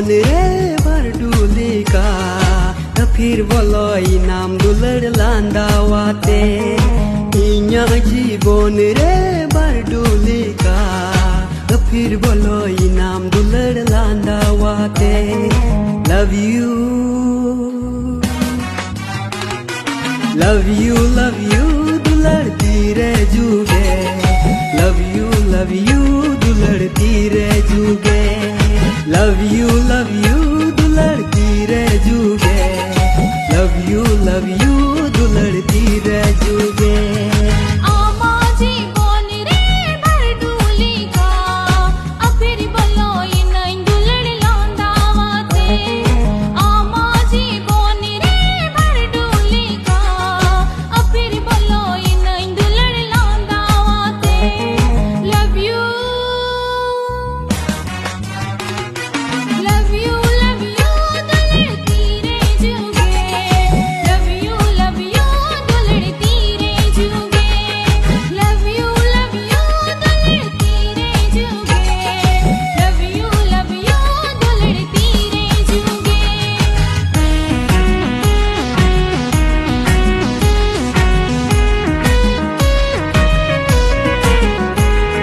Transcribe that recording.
जीवन रे बरडुली का फिर बोलो नाम दुलड़ लांदावाते इन्या जीवन रे बरडुली का फिर बोलो नाम दुलड़ लांदावाते लव यू दुलड़ती रे जुगे लव यू दुलड़ती रे जुगे लव यू